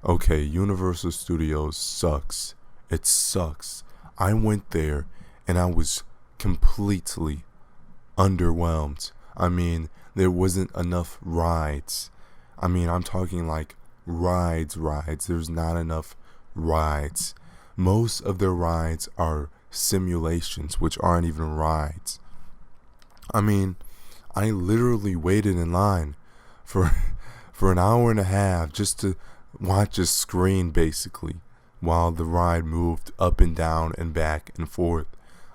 Okay, Universal Studios sucks. It sucks. I went there and I was completely underwhelmed. I mean, there wasn't enough rides. I mean, I'm talking like rides. There's not enough rides. Most of their rides are simulations, which aren't even rides. I mean, I literally waited in line for for an hour and a half just to watch a screen basically while the ride moved up and down and back and forth.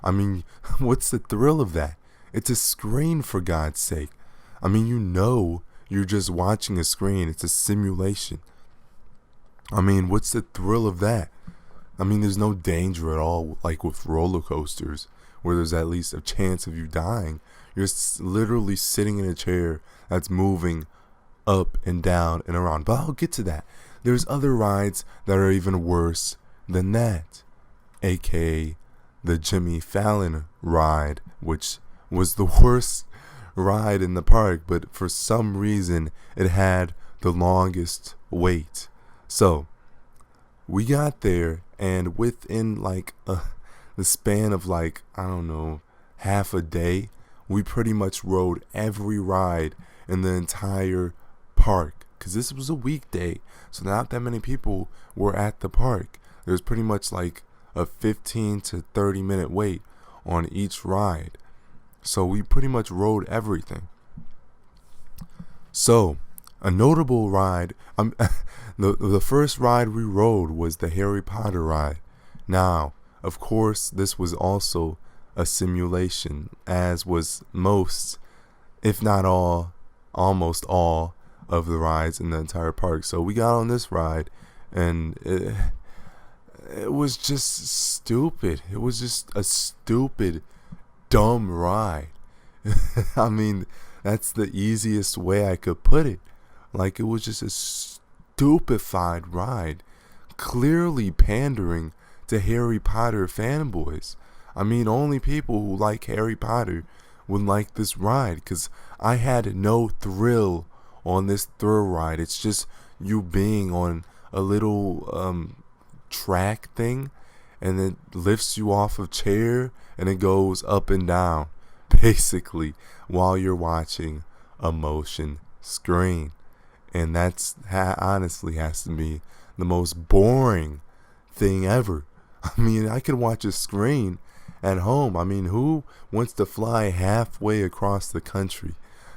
I mean, what's the thrill of that? It's a screen, for God's sake. I mean, you're just watching a screen. It's a simulation. I mean, what's the thrill of that? I mean, there's no danger at all, like with roller coasters, where there's at least a chance of you dying. You're literally sitting in a chair that's moving up and down and around. But I'll get to that. There's other rides that are even worse than that, aka the Jimmy Fallon ride, which was the worst ride in the park, but for some reason it had the longest wait. So we got there, and within the span of I don't know, half a day, we pretty much rode every ride in the entire park, because this was a weekday, so not that many people were at the park. There was pretty much like a 15 to 30 minute wait on each ride, so we pretty much rode everything. So a notable ride, the first ride we rode was the Harry Potter ride. Now, of course, this was also a simulation, as was most, if not all, almost all of the rides in the entire park. So we got on this ride, and it was just stupid. It was just a stupid, dumb ride. I mean, that's the easiest way I could put it. Like, it was just a stupefied ride, clearly pandering to Harry Potter fanboys. I mean, only people who like Harry Potter would like this ride, because I had no thrill on this thrill ride. It's just you being on a little track thing, and it lifts you off a chair and it goes up and down basically while you're watching a motion screen. And that's honestly has to be the most boring thing ever. I mean, I could watch a screen at home. I mean, who wants to fly halfway across the country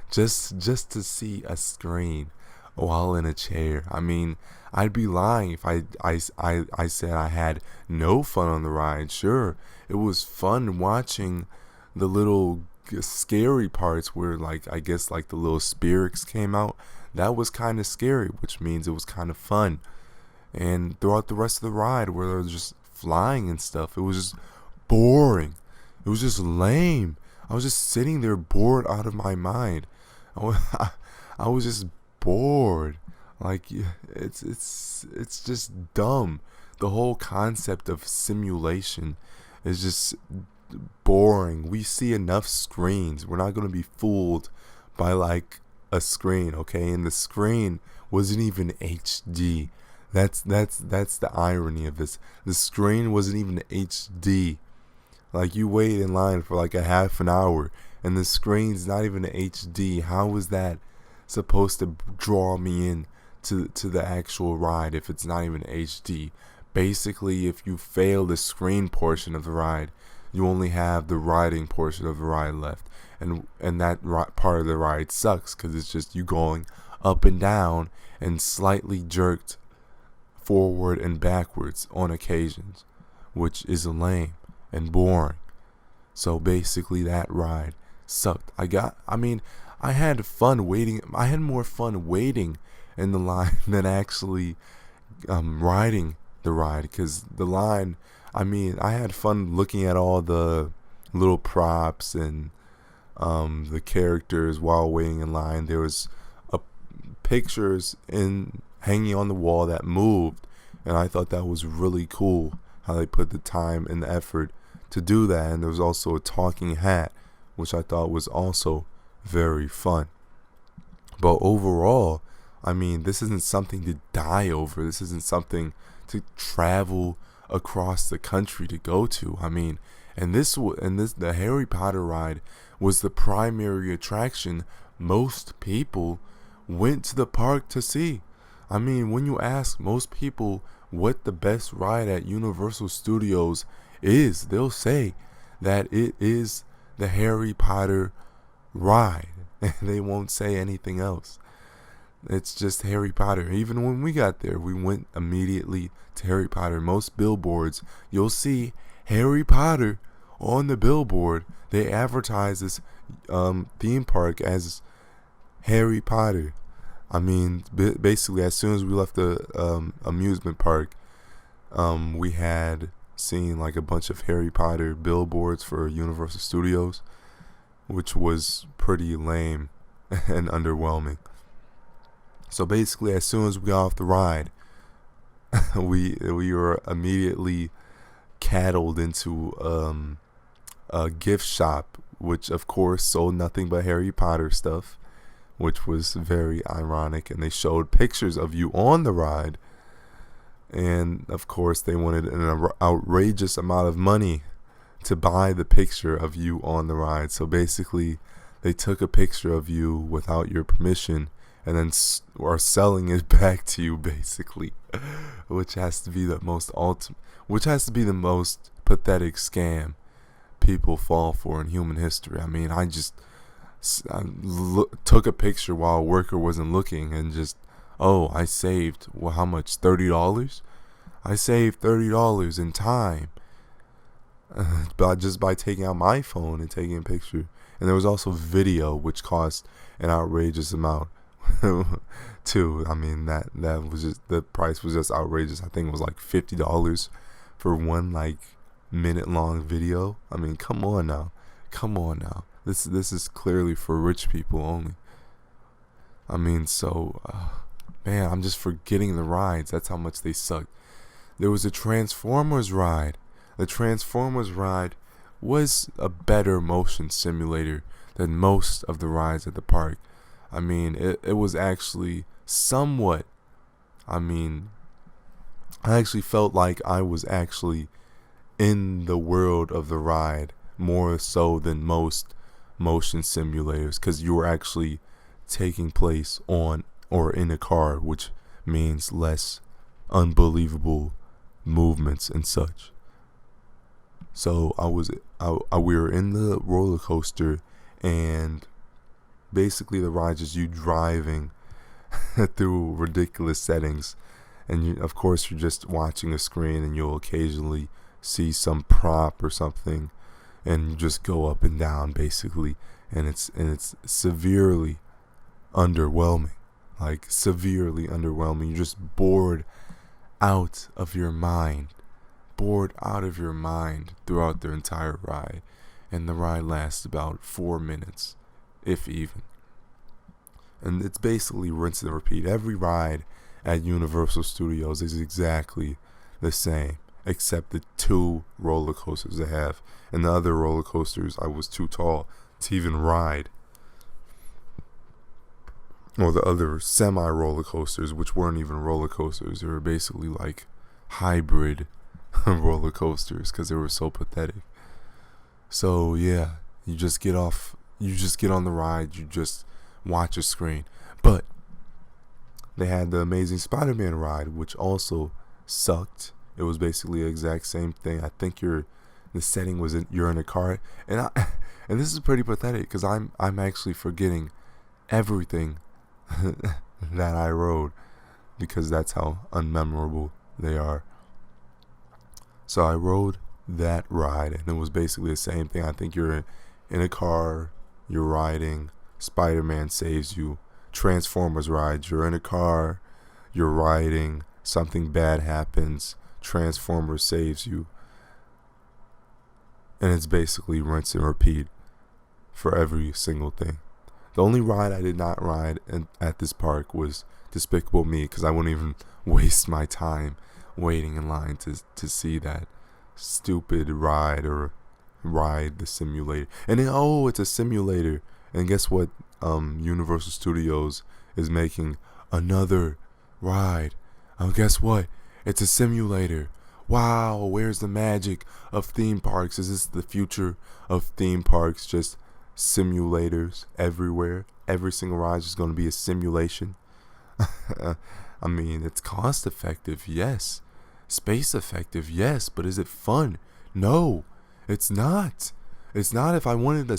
just to see a screen while in a chair? I mean, I'd be lying if I said I had no fun on the ride. Sure, it was fun watching the little scary parts where, I guess, the little spirits came out. That was kind of scary, which means it was kind of fun. And throughout the rest of the ride, where they were just flying and stuff, it was just boring. It was just lame. I was just sitting there bored out of my mind. I was just bored. It's just dumb. The whole concept of simulation is just boring. We see enough screens. We're not going to be fooled by a screen, okay? And the screen wasn't even HD. That's the irony of this. The screen wasn't even HD. You wait in line for a half an hour and the screen's not even HD. How is that supposed to draw me in to the actual ride if it's not even HD? Basically, if you fail the screen portion of the ride, you only have the riding portion of the ride left, and that part of the ride sucks, because it's just you going up and down and slightly jerked forward and backwards on occasions, which is lame and boring. So basically that ride sucked. I had fun waiting. I had more fun waiting in the line than actually riding the ride, because the line, I had fun looking at all the little props and the characters while waiting in line. There was pictures hanging on the wall that moved, and I thought that was really cool how they put the time and the effort to do that. And there was also a talking hat, which I thought was also very fun. But overall, I mean, this isn't something to die over. This isn't something to travel across the country to go to. I mean, the Harry Potter ride was the primary attraction most people went to the park to see. I mean, when you ask most people what the best ride at Universal Studios is, they'll say that it is the Harry Potter ride. And they won't say anything else. It's just Harry Potter. Even when we got there, we went immediately to Harry Potter. Most billboards, you'll see Harry Potter on the billboard. They advertise this theme park as Harry Potter. I mean, basically, as soon as we left the amusement park, we had seen like a bunch of Harry Potter billboards for Universal Studios, which was pretty lame and underwhelming. So basically, as soon as we got off the ride, we were immediately cattled into a gift shop, which of course sold nothing but Harry Potter stuff, which was very ironic. And they showed pictures of you on the ride, and of course they wanted an outrageous amount of money to buy the picture of you on the ride. So basically, they took a picture of you without your permission and then are selling it back to you, basically, which has to be the most pathetic scam people fall for in human history. I mean, I took a picture while a worker wasn't looking and just, I saved, well, how much, $30? I saved $30 in time, but just by taking out my phone and taking a picture. And there was also video, which cost an outrageous amount too. I mean, that was just, the price was just outrageous. I think it was like $50 for one like minute long video. I mean, come on now. This is clearly for rich people only. I mean, so man, I'm just forgetting the rides. That's how much they suck. There was a Transformers ride. The Transformers ride was a better motion simulator than most of the rides at the park. I mean, it was actually somewhat, I mean, I actually felt like I was actually in the world of the ride more so than most motion simulators, because you were actually taking place on or in a car, which means less unbelievable movements and such. So we were in the roller coaster, and basically the ride is you driving through ridiculous settings, and of course you're just watching a screen, and you'll occasionally see some prop or something, and you just go up and down basically, and it's severely underwhelming, You're just bored out of your mind throughout the entire ride, and the ride lasts about 4 minutes, if even. And it's basically rinse and repeat. Every ride at Universal Studios is exactly the same, except the 2 roller coasters they have. And the other roller coasters, I was too tall to even ride. Or the other semi-roller coasters, which weren't even roller coasters. They were basically like hybrid roller coasters, because they were so pathetic. So yeah, you just get on the ride, you just watch a screen. But they had the Amazing Spider-Man ride, which also sucked. It was basically the exact same thing. I think the setting was you're in a car, and this is pretty pathetic, because I'm actually forgetting everything that I rode, because that's how unmemorable they are. So I rode that ride, and it was basically the same thing. I think you're in a car, you're riding, Spider-Man saves you. Transformers ride, you're in a car, you're riding, something bad happens, Transformers saves you. And it's basically rinse and repeat for every single thing. The only ride I did not ride at this park was Despicable Me, because I wouldn't even waste my time waiting in line to see that stupid ride, or ride the simulator. And then, it's a simulator. And guess what? Universal Studios is making another ride. Guess what? It's a simulator. Wow, where's the magic of theme parks? Is this the future of theme parks? Just simulators everywhere. Every single ride is going to be a simulation. I mean, it's cost effective, yes. Space effective, yes. But is it fun? No, it's not. It's not. If I wanted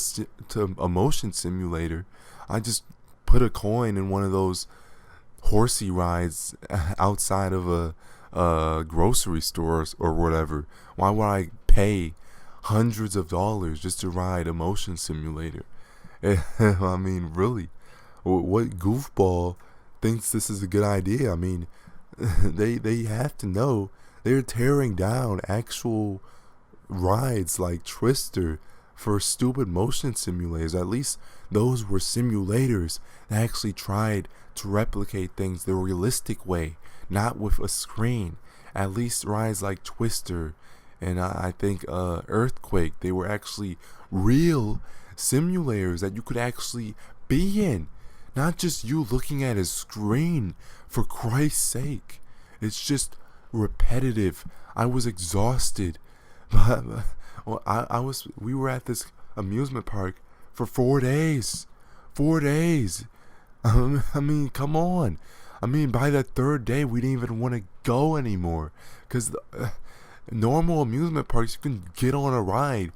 a motion simulator, I just put a coin in one of those horsey rides outside of a grocery store or whatever. Why would I pay hundreds of dollars just to ride a motion simulator? I mean, really, what goofball thinks this is a good idea? I mean, they have to know they're tearing down actual rides like Twister for stupid motion simulators. At least those were simulators that actually tried to replicate things the realistic way, not with a screen. At least rides like Twister and I think Earthquake, they were actually real simulators that you could actually be in, not just you looking at a screen. For Christ's sake, it's just repetitive. I was exhausted. Well, we were at this amusement park for 4 days. 4 days. I mean, come on. I mean, by the third day, we didn't even want to go anymore. Because normal amusement parks, you can get on a ride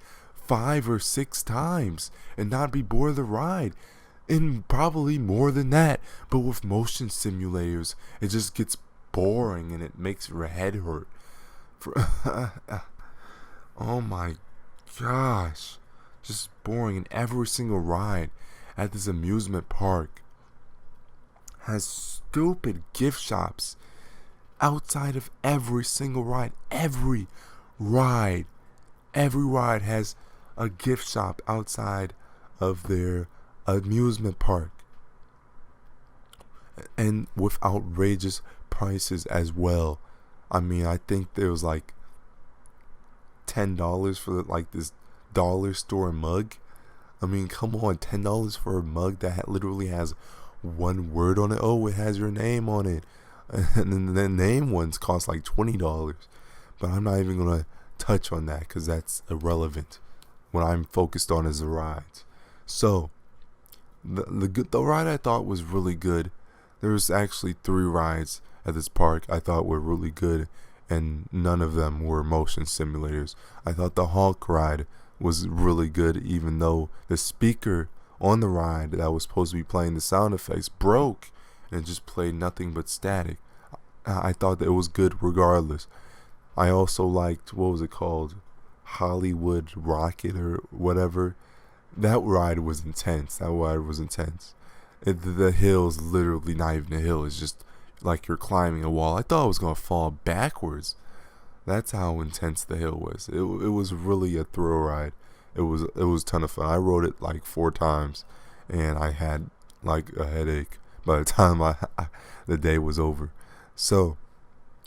5 or 6 times and not be bored of the ride. And probably more than that. But with motion simulators, it just gets boring and it makes your head hurt. Oh my gosh. Just boring. And every single ride at this amusement park has stupid gift shops outside of every single ride. Every ride has a gift shop outside of their amusement park, and with outrageous prices as well. I mean, I think there was like $10 for like this dollar store mug. I mean, come on, $10 for a mug that literally has one word on it. Oh, it has your name on it. And then the name ones cost like $20. But I'm not even gonna touch on that because that's irrelevant. What I'm focused on is the rides. So the ride I thought was really good. There was actually 3 rides at this park I thought were really good, and none of them were motion simulators. I thought the Hulk ride was really good, even though the speaker on the ride that was supposed to be playing the sound effects broke and it just played nothing but static. I thought that it was good regardless. I also liked, what was it called? Hollywood Rocket or whatever. That ride was intense. The hill's literally not even a hill. It's just like you're climbing a wall. I thought I was going to fall backwards. That's how intense the hill was. It was really a thrill ride. It was a ton of fun. I rode it like 4 times, and I had like a headache by the time the day was over. So,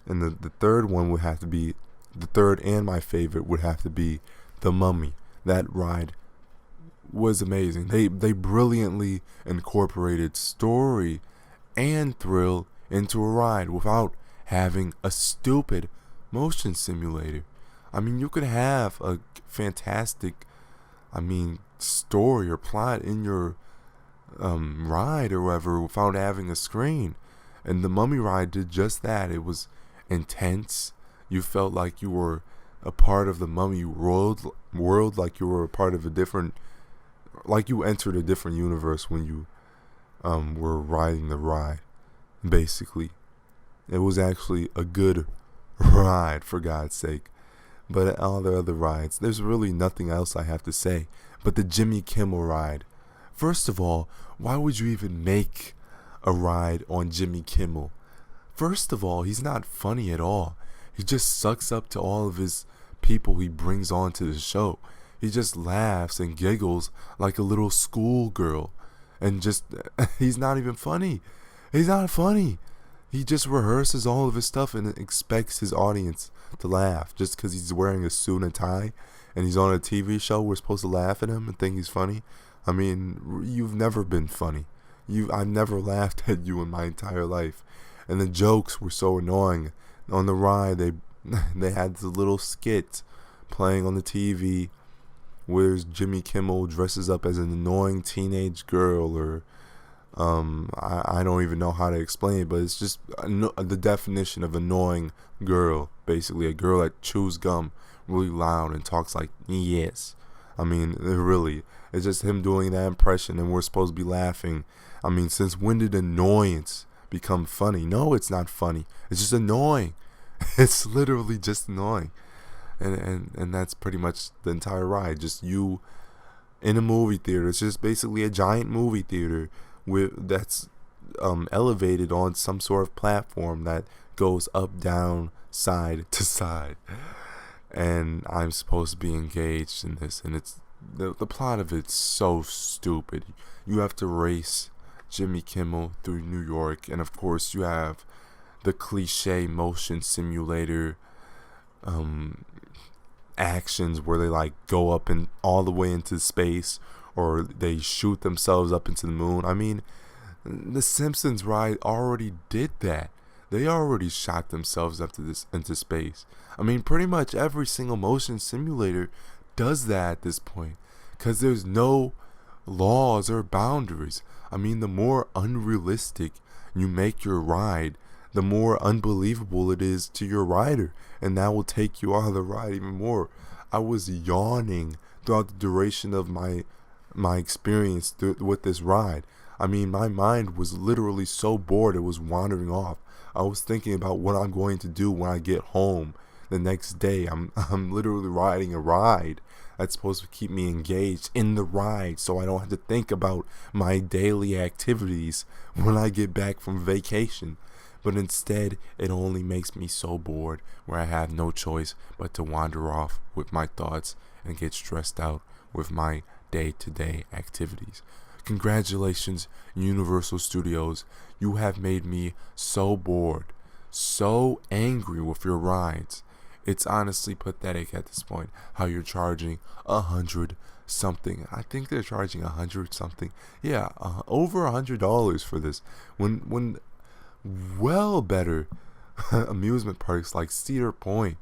and the third one would have to be, the third and my favorite would have to be The Mummy. That ride was amazing. They brilliantly incorporated story and thrill into a ride without having a stupid motion simulator. I mean, you could have a fantastic, story or plot in your ride or whatever without having a screen. And the Mummy ride did just that. It was intense. You felt like you were a part of the Mummy world, like you were a part of a different, like you entered a different universe when you were riding the ride. Basically, it was actually a good ride, for God's sake. But all the other rides, there's really nothing else I have to say. But the Jimmy Kimmel ride. First of all, why would you even make a ride on Jimmy Kimmel? First of all, he's not funny at all. He just sucks up to all of his people he brings onto the show. He just laughs and giggles like a little schoolgirl. And just, he's not even funny. He's not funny. He just rehearses all of his stuff and expects his audience to laugh just because he's wearing a suit and tie and he's on a TV show. We're supposed to laugh at him and think he's funny. I mean, you've never been funny. I've never laughed at you in my entire life. And the jokes were so annoying. On the ride, they had this little skit playing on the TV where Jimmy Kimmel dresses up as an annoying teenage girl, or I don't even know how to explain it, but it's just the definition of annoying girl. Basically, a girl that chews gum really loud and talks like, yes. I mean, really, it's just him doing that impression, and we're supposed to be laughing. I mean, since when did annoyance become funny? No, it's not funny. It's just annoying. It's literally just annoying. And that's pretty much the entire ride. Just you in a movie theater. It's just basically a giant movie theater that's elevated on some sort of platform that goes up, down, side to side. And I'm supposed to be engaged in this, and it's the plot of it's so stupid. You have to race Jimmy Kimmel through New York, and of course you have the cliche motion simulator actions where they like go up and all the way into space, or they shoot themselves up into the moon. I mean, the Simpsons ride already did that. They already shot themselves up to into space. I mean, pretty much every single motion simulator does that at this point, because there's no laws or boundaries. I mean, the more unrealistic you make your ride, the more unbelievable it is to your rider, and that will take you out of the ride even more. I was yawning throughout the duration of my experience with this ride. I mean, my mind was literally so bored it was wandering off. I was thinking about what I'm going to do when I get home the next day. I'm literally riding a ride that's supposed to keep me engaged in the ride, so I don't have to think about my daily activities when I get back from vacation. But instead, it only makes me so bored where I have no choice but to wander off with my thoughts and get stressed out with my day-to-day activities. Congratulations, Universal Studios. You have made me so bored, so angry with your rides. It's honestly pathetic at this point how you're charging $100 something. I think they're charging $100 something. Yeah, over $100 for this. When well better amusement parks like Cedar Point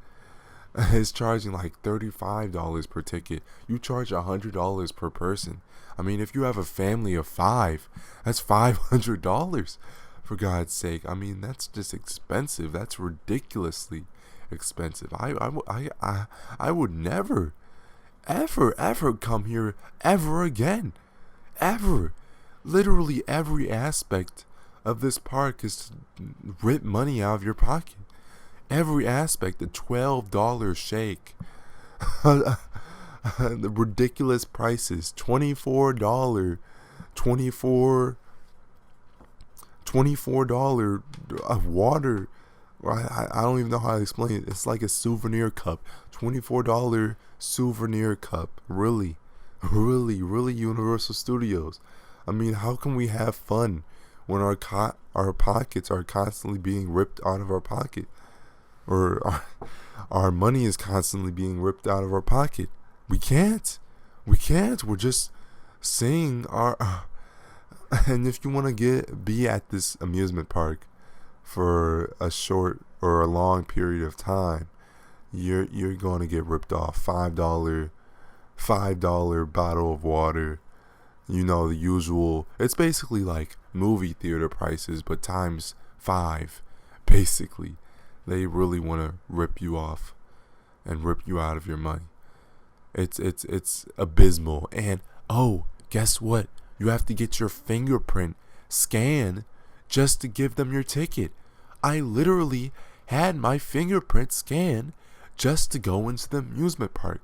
is charging like $35 per ticket. You charge $100 per person. I mean, if you have a family of 5, that's $500, for God's sake. I mean, that's just expensive. That's ridiculously expensive. I would never, ever come here ever again. Ever. Literally every aspect of this park is to rip money out of your pocket. Every aspect. The $12 shake. The ridiculous prices. $24 of water. I don't even know how to explain it. It's like a souvenir cup. $24 souvenir cup. Really Universal Studios. I mean, how can we have fun when our pockets are constantly being ripped out of our pocket, or our money is constantly being ripped out of our pocket? We can't. We're just saying our. And if you want to be at this amusement park for a short or a long period of time, you're going to get ripped off. $5 bottle of water. You know, the usual. It's basically like movie theater prices, but times 5. Basically, they really want to rip you off and rip you out of your money. It's abysmal. And oh, guess what? You have to get your fingerprint scanned just to give them your ticket. I literally had my fingerprint scanned just to go into the amusement park.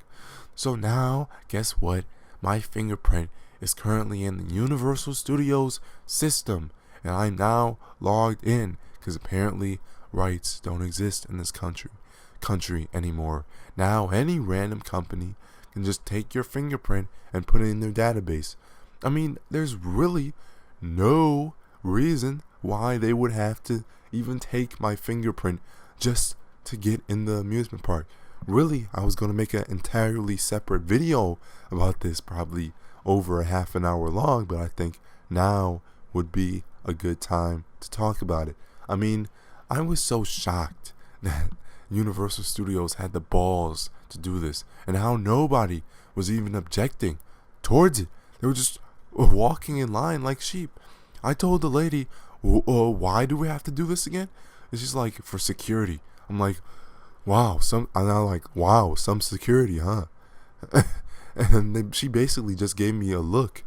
So now, guess what? My fingerprint is currently in the Universal Studios system, and I'm now logged in, because apparently rights don't exist in this country anymore. Now any random company can just take your fingerprint and put it in their database. I mean, there's really no reason why they would have to even take my fingerprint just to get in the amusement park. Really, I was going to make an entirely separate video about this, probably over a half an hour long, but I think now would be a good time to talk about it. I mean, I was so shocked that Universal Studios had the balls to do this, and how nobody was even objecting towards it. They were just walking in line like sheep. I told the lady, why do we have to do this again? It's just like, for security. I'm like, wow, some security, huh? And she basically just gave me a look.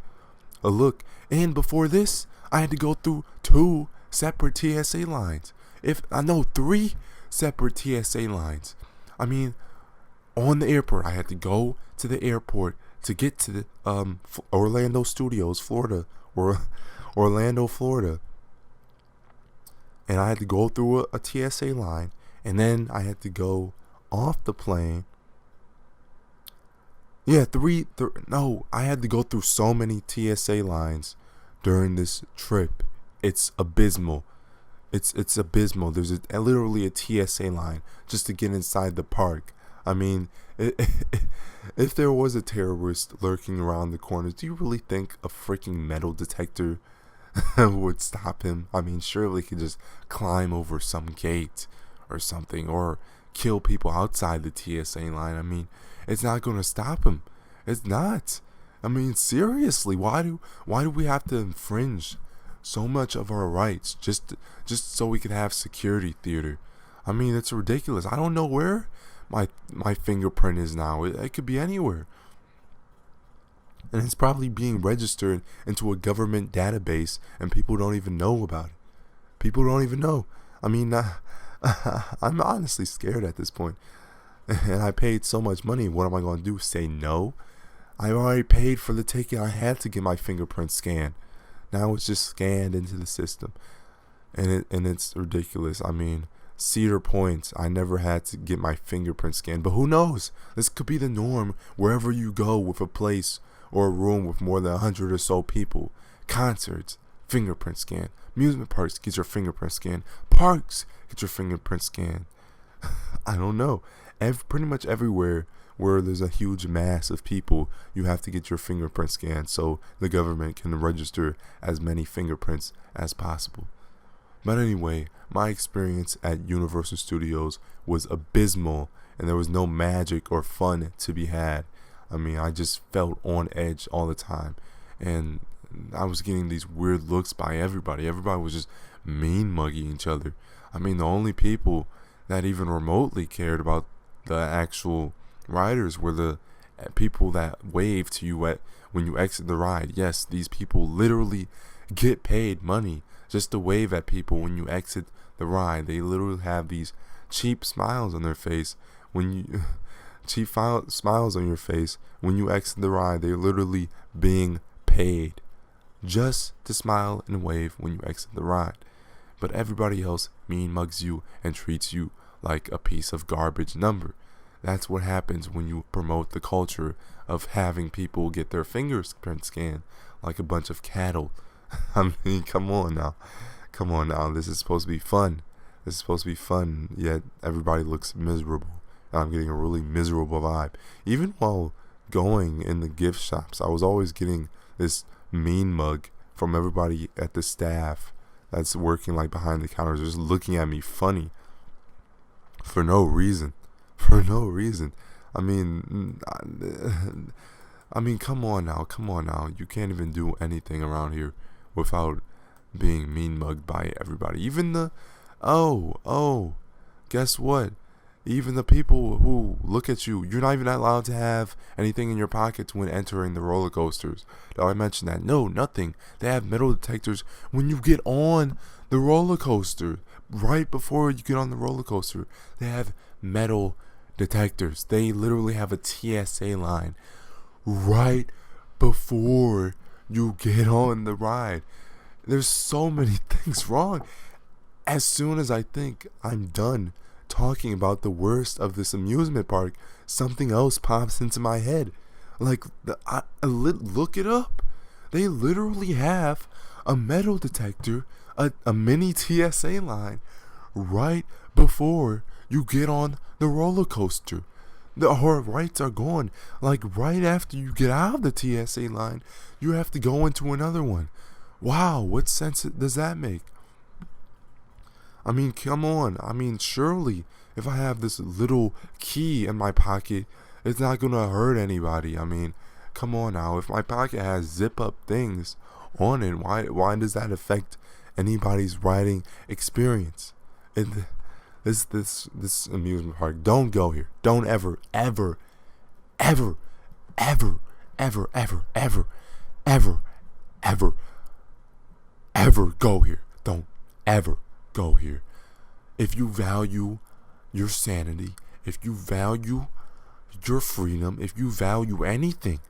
And before this, I had to go through 2 separate TSA lines. 3 separate TSA lines. I mean, on the airport, I had to go to the airport to get to the Orlando Studios, Florida, or Orlando, Florida. And I had to go through a TSA line, and then I had to go off the plane. Yeah, I had to go through so many TSA lines during this trip. It's abysmal. It's abysmal. There's literally a TSA line just to get inside the park. I mean, if there was a terrorist lurking around the corners, do you really think a freaking metal detector would stop him? I mean, surely he could just climb over some gate or something, or kill people outside the TSA line. I mean, it's not going to stop him. It's not. I mean, seriously, why do we have to infringe so much of our rights just so we can have security theater? I mean, it's ridiculous. I don't know where my fingerprint is now. It could be anywhere. And it's probably being registered into a government database, and people don't even know about it. People don't even know. I mean, I'm honestly scared at this point. And I paid so much money. What am I going to do? Say no? I already paid for the ticket. I had to get my fingerprint scanned. Now it's just scanned into the system. And it's ridiculous. I mean, Cedar Point, I never had to get my fingerprint scanned. But who knows? This could be the norm wherever you go with a place or a room with more than 100 or so people. Concerts, fingerprint scan. Amusement parks, get your fingerprint scan. Parks, get your fingerprint scan. I don't know. Pretty much everywhere where there's a huge mass of people, you have to get your fingerprint scanned so the government can register as many fingerprints as possible. But anyway, my experience at Universal Studios was abysmal, and there was no magic or fun to be had. I mean, I just felt on edge all the time, and I was getting these weird looks by everybody. Everybody was just mean mugging each other. I mean, the only people that even remotely cared about the actual riders were the people that waved to you when you exit the ride. Yes, these people literally get paid money just to wave at people when you exit the ride. They literally have these cheap smiles on their face when you smiles on your face when you exit the ride. They're literally being paid just to smile and wave when you exit the ride. But everybody else mean mugs you and treats you like a piece of garbage number. That's what happens when you promote the culture of having people get their fingerprint scanned like a bunch of cattle. I mean, come on now. This is supposed to be fun. Yet everybody looks miserable. And I'm getting a really miserable vibe. Even while going in the gift shops, I was always getting this mean mug from everybody at the staff that's working like behind the counters, just looking at me funny for no reason. I mean, come on now. You can't even do anything around here without being mean mugged by everybody. Even guess what? Even the people who look at you, you're not even allowed to have anything in your pockets when entering the roller coasters. Did I mention that? No, nothing. They have metal detectors when you get on the roller coaster. Right before you get on the roller coaster, they have metal detectors. They literally have a TSA line right before you get on the ride. There's so many things wrong. As soon as I think I'm done talking about the worst of this amusement park, something else pops into my head. Like, look it up. They literally have a metal detector, a mini TSA line right before you get on the roller coaster. Our rights are gone. Like, right after you get out of the TSA line, you have to go into another one. Wow, what sense does that make? I mean, come on. I mean, surely if I have this little key in my pocket, it's not gonna hurt anybody. I mean, come on now. If my pocket has zip up things on it, why does that affect anybody's riding experience? It, this amusement park. Don't go here. Don't ever, ever, ever, ever, ever, ever, ever, ever, ever, ever go here. Don't ever go here. If you value your sanity, if you value your freedom, if you value anything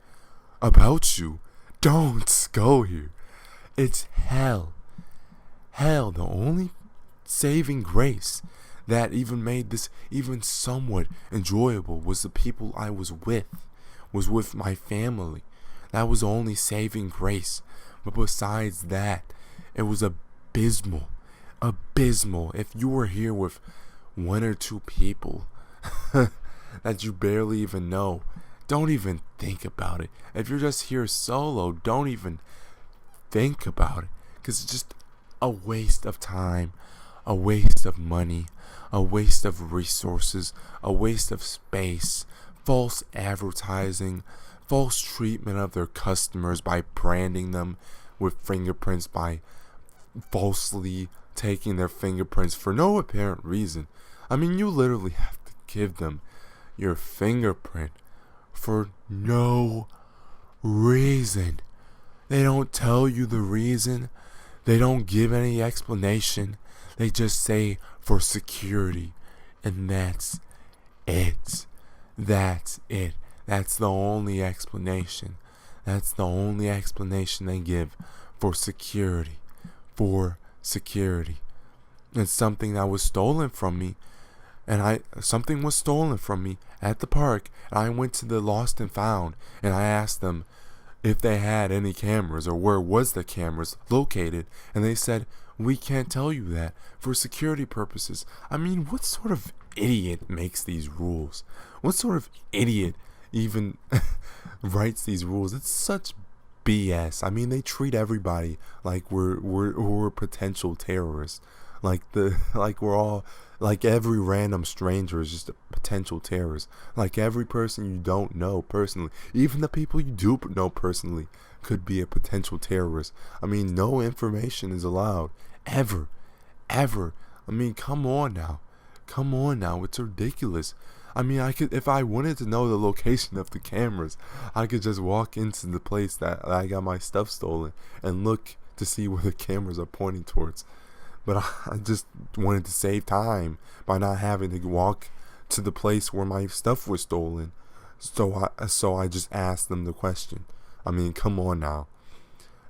about you, don't go here. It's hell. Hell, the only saving grace that even made this even somewhat enjoyable was the people I was with my family. That was the only saving grace. But besides that, it was abysmal. Abysmal. If you were here with one or two people that you barely even know, don't even think about it. If you're just here solo, don't even think about it, because it's just a waste of time, a waste of money, a waste of resources, a waste of space, false advertising, false treatment of their customers by branding them with fingerprints, by falsely taking their fingerprints for no apparent reason. I mean, you literally have to give them your fingerprint for no reason. They don't tell you the reason. They don't give any explanation. They just say for security. And that's it. That's it. That's the only explanation. That's the only explanation they give for security. For security. It's something that was stolen from me. And something was stolen from me at the park. And I went to the lost and found. And I asked them if they had any cameras or where was the cameras located. And they said, we can't tell you that for security purposes. I mean, what sort of idiot makes these rules? What sort of idiot even writes these rules? It's such BS. I mean, they treat everybody like we're potential terrorists. Like we're all, like every random stranger is just a potential terrorist. Like every person you don't know personally, even the people you do know personally, could be a potential terrorist. I mean, no information is allowed ever. I mean, come on now, it's ridiculous. I mean, I could, if I wanted to know the location of the cameras, I could just walk into the place that I got my stuff stolen and look to see where the cameras are pointing towards. But I just wanted to save time by not having to walk to the place where my stuff was stolen. So I just asked them the question. I mean, come on now.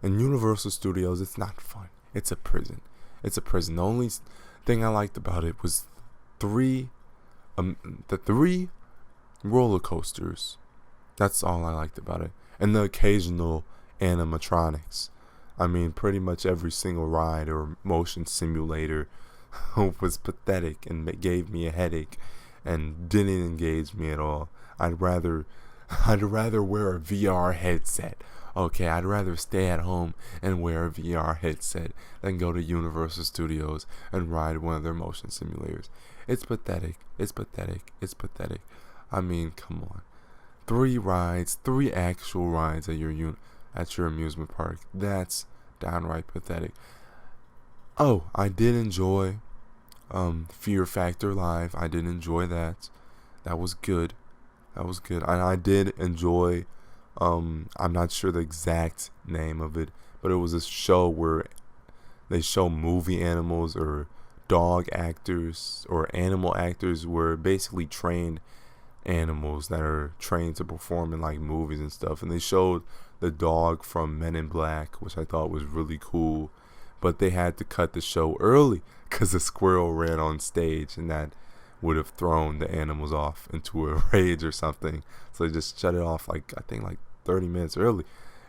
In Universal Studios, it's not fun. It's a prison. The only thing I liked about it was the three roller coasters. That's all I liked about it. And the occasional animatronics. I mean, pretty much every single ride or motion simulator was pathetic and gave me a headache and didn't engage me at all. I'd rather wear a VR headset. Okay, I'd rather stay at home and wear a VR headset than go to Universal Studios and ride one of their motion simulators. It's pathetic. I mean, come on. 3 actual rides at your amusement park. That's downright pathetic. Oh, I did enjoy Fear Factor Live. I did enjoy that. That was good. And I did enjoy I'm not sure the exact name of it, but it was a show where they show movie animals or dog actors or animal actors were basically trained animals that are trained to perform in like movies and stuff. And they showed the dog from Men in Black, which I thought was really cool, but they had to cut the show early because a squirrel ran on stage, and that would have thrown the animals off into a rage or something. So they just shut it off like 30 minutes early.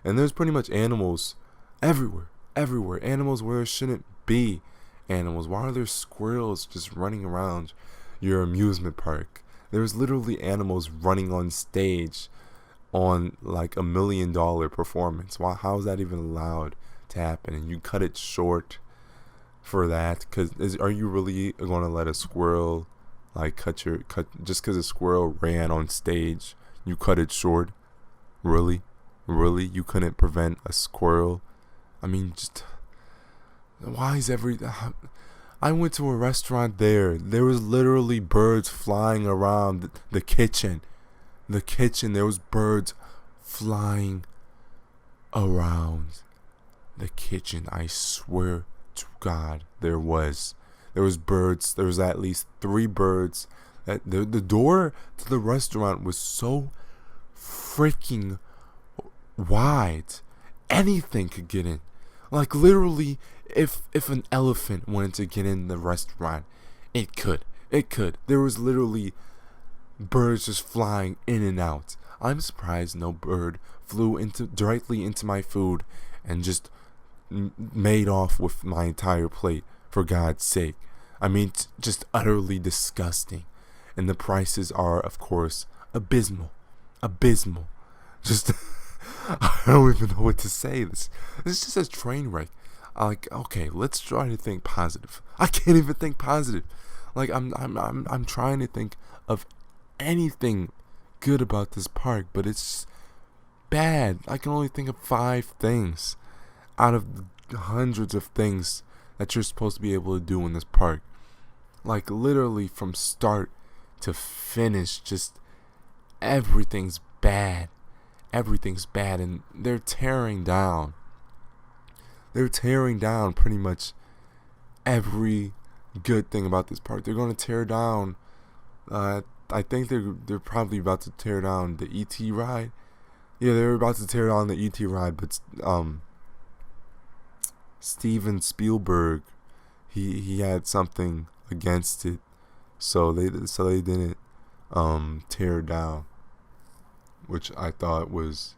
And there's pretty much animals everywhere. Animals where it shouldn't be animals. Why are there squirrels just running around your amusement park? There's literally animals running on stage on like $1 million performance. How is that even allowed to happen, and you cut it short for that. Because are you really going to let a squirrel like cut just because a squirrel ran on stage? You cut it short? Really? You couldn't prevent a squirrel? I mean, just why is I went to a restaurant there. There was literally birds flying around the kitchen. There was birds flying around the kitchen. I swear to God, there was birds. There was at least 3 birds. The door to the restaurant was so freaking wide. Anything could get in. Like literally, if an elephant wanted to get in the restaurant, it could. There was literally birds just flying in and out. I'm surprised no bird flew directly into my food and just made off with my entire plate, for God's sake. I mean, just utterly disgusting. And the prices are, of course, abysmal. Just I don't even know what to say. This is just a train wreck. Like, okay, let's try to think positive. I can't even think positive. Like, I'm trying to think of anything good about this park, but it's bad. I can only think of 5 things out of hundreds of things that you're supposed to be able to do in this park. Like, literally from start to finish, just everything's bad. And they're tearing down pretty much every good thing about this park. They're going to tear down I think they're probably about to tear down the ET ride. Yeah, they were about to tear down the ET ride, but Steven Spielberg, he had something against it, so they didn't tear it down, which I thought was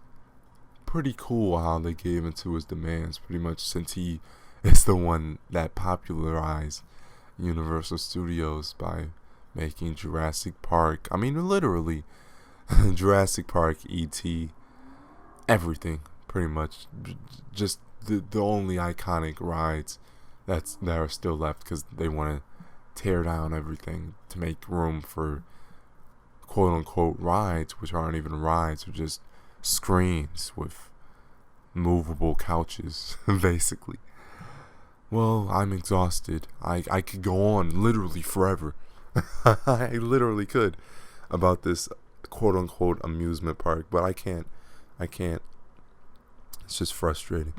pretty cool how they gave into his demands, pretty much, since he is the one that popularized Universal Studios by making Jurassic Park. I mean, literally, Jurassic Park, E.T., everything, pretty much. Just the only iconic rides that are still left, because they want to tear down everything to make room for quote-unquote rides, which aren't even rides, or just screens with movable couches, basically. Well, I'm exhausted. I could go on literally forever. I literally could about this quote-unquote amusement park, but I can't. It's just frustrating.